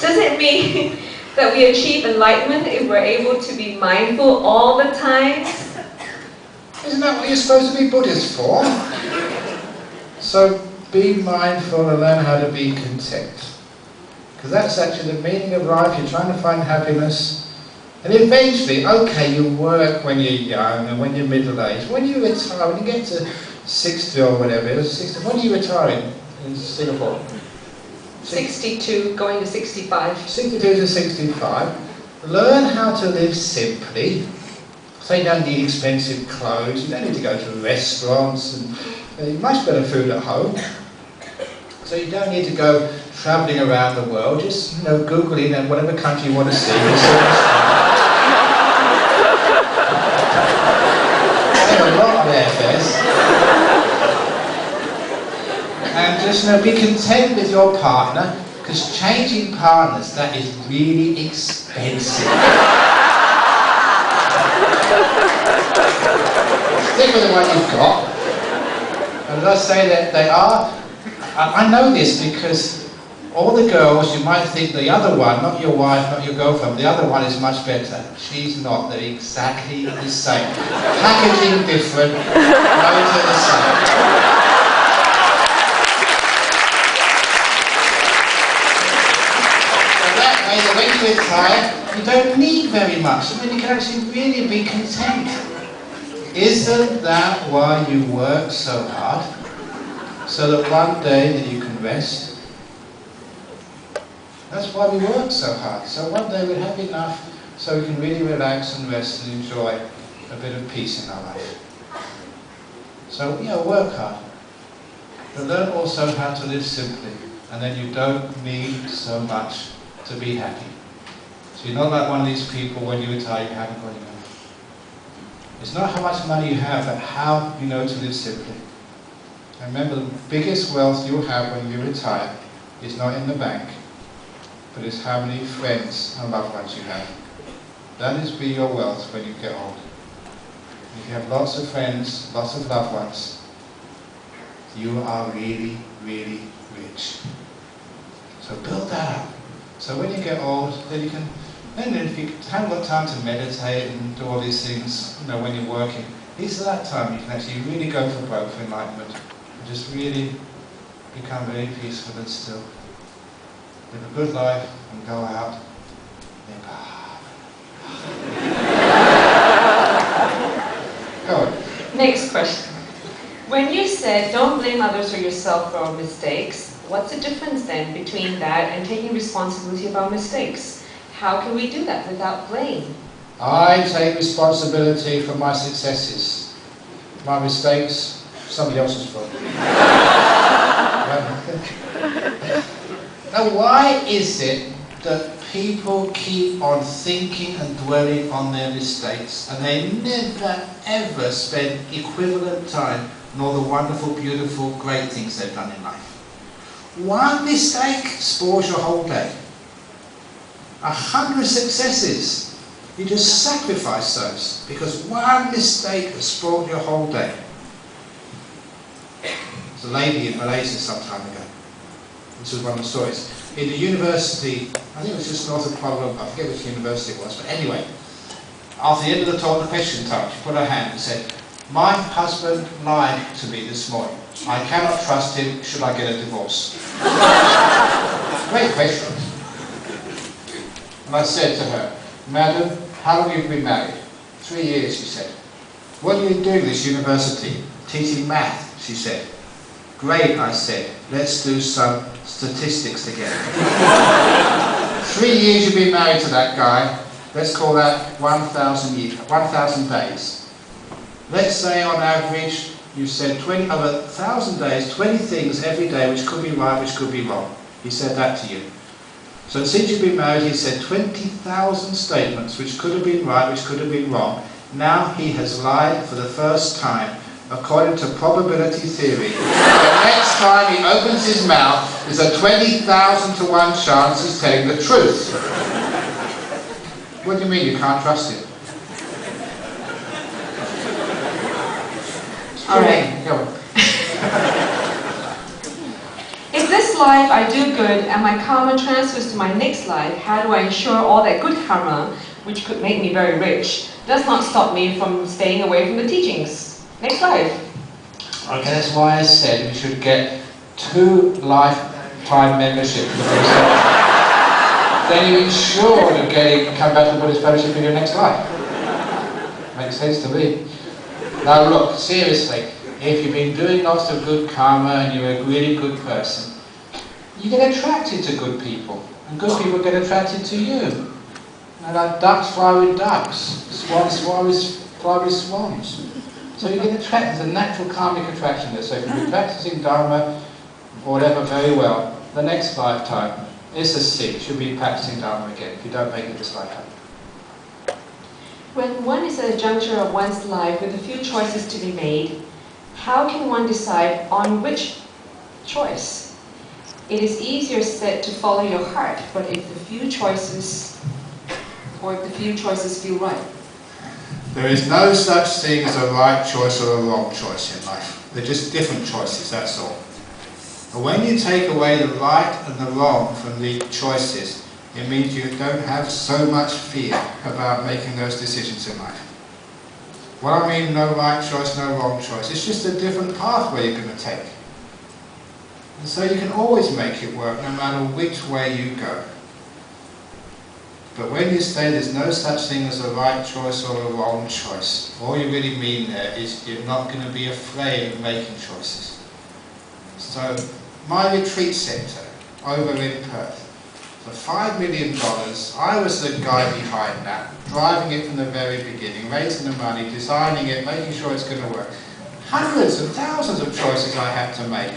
Does it mean that we achieve enlightenment if we're able to be mindful all the time? Isn't that what you're supposed to be Buddhist for? So be mindful and learn how to be content. Because that's actually the meaning of life. You're trying to find happiness. And eventually, okay, you work when you're young and when you're middle-aged. When you retire, when you get to 60 or whatever it is, 60, when do you retire in Singapore? 62, going to 65. 62 to 65. Learn how to live simply. So you don't need expensive clothes, you don't need to go to restaurants, and much better food at home. So you don't need to go travelling around the world, just Google in and whatever country you want to see. There's a lot of airfares. And just be content with your partner, because changing partners, that is really expensive. Stick with the one you've got. And as I say that they are, I know this because all the girls, you might think the other one, not your wife, not your girlfriend, the other one is much better. She's not. They're exactly the same. Packaging different, clothes are the same. That when you retire, you don't need very much. I mean, you can actually really be content. Isn't that why you work so hard? So that one day that you can rest? That's why we work so hard. So one day we'll have enough so we can really relax and rest and enjoy a bit of peace in our life. So, work hard. But learn also how to live simply. And then you don't need so much to be happy. So you're not like one of these people when you retire, you haven't got enough. It's not how much money you have, but how you know to live simply. And remember, the biggest wealth you'll have when you retire is not in the bank, but it's how many friends and loved ones you have. That is be your wealth when you get old. If you have lots of friends, lots of loved ones, you are really, really rich. So build that up. So when you get old, then you can, then if you haven't got time to meditate and do all these things, when you're working, this is that time you can actually really go for broke for enlightenment and just really become very peaceful and still. Live a good life and go out. Go on. Next question. When you said don't blame others or yourself for our mistakes, what's the difference then between that and taking responsibility of our mistakes? How can we do that without blame? I take responsibility for my successes. My mistakes, somebody else's fault. Now, why is it that people keep on thinking and dwelling on their mistakes and they never ever spend equivalent time on all the wonderful, beautiful, great things they've done in life? One mistake spoils your whole day. 100 successes, you just sacrifice those because one mistake has spoiled your whole day. There's a lady in Malaysia some time ago. This was one of the stories. In the university, I think it was just north of Kuala Lumpur, I forget which university it was, but anyway, after the end of the talk, the question time, she put her hand and said, "My husband lied to me this morning. I cannot trust him. Should I get a divorce?" Great question. And I said to her, "Madam, how long have you been married?" 3 years, she said. "What are you doing at this university?" "Teaching math," she said. "Great," I said. "Let's do some statistics together." 3 years you've been married to that guy. Let's call that 1,000 days. Let's say on average you said over 1,000 days, 20 things every day which could be right, which could be wrong. He said that to you. So since you've been married, he said 20,000 statements which could have been right, which could have been wrong. Now he has lied for the first time, according to probability theory. The next time he opens his mouth, there's a 20,000 to 1 chance he's telling the truth. What do you mean you can't trust him? All right. Go on. Is this this life I do good and my karma transfers to my next life, how do I ensure all that good karma, which could make me very rich, does not stop me from staying away from the teachings? Next life. Okay, that's why I said we should get 2 lifetime membership for yourself. Then you're sure of come back to Buddhist fellowship in your next life. Makes sense to me. Now look, seriously, if you've been doing lots of good karma and you're a really good person, you get attracted to good people, and good people get attracted to you. And like ducks fly with ducks, swans fly with swans. So you get attracted, there's a natural karmic attraction there. So if you've been practicing Dharma or whatever very well, the next lifetime, it's a sin, you should be practicing Dharma again if you don't make it this lifetime. When one is at a juncture of one's life with a few choices to be made, how can one decide on which choice? It is easier said to follow your heart, but if the few choices feel right. There is no such thing as a right choice or a wrong choice in life. They're just different choices, that's all. But when you take away the right and the wrong from the choices, it means you don't have so much fear about making those decisions in life. What I mean, no right choice, no wrong choice, it's just a different pathway you're going to take. And so you can always make it work no matter which way you go. But when you say there's no such thing as a right choice or a wrong choice, all you really mean there is you're not going to be afraid of making choices. So, my retreat centre over in Perth, for $5 million, I was the guy behind that, driving it from the very beginning, raising the money, designing it, making sure it's going to work. Hundreds and thousands of choices I had to make.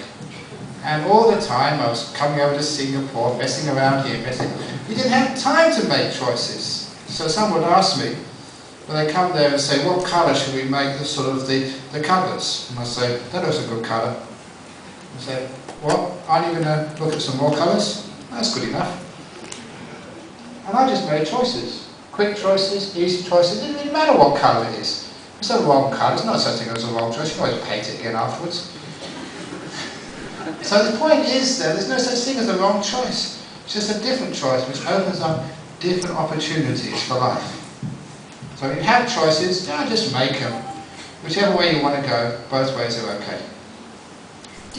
And all the time I was coming over to Singapore, messing around here, we didn't have time to make choices. So someone would ask me, when they come there and say, what colour should we make the colours? And I say, that was a good colour. I say, what? Aren't you going to look at some more colours? That's good enough. And I just made choices. Quick choices, easy choices. It didn't matter what colour it is. It's not a wrong colour. It's not such a thing as a wrong choice. You can always paint it again afterwards. So the point is there's no such thing as a wrong choice. It's just a different choice which opens up different opportunities for life. So if you have choices, just make them. Whichever way you want to go, both ways are okay.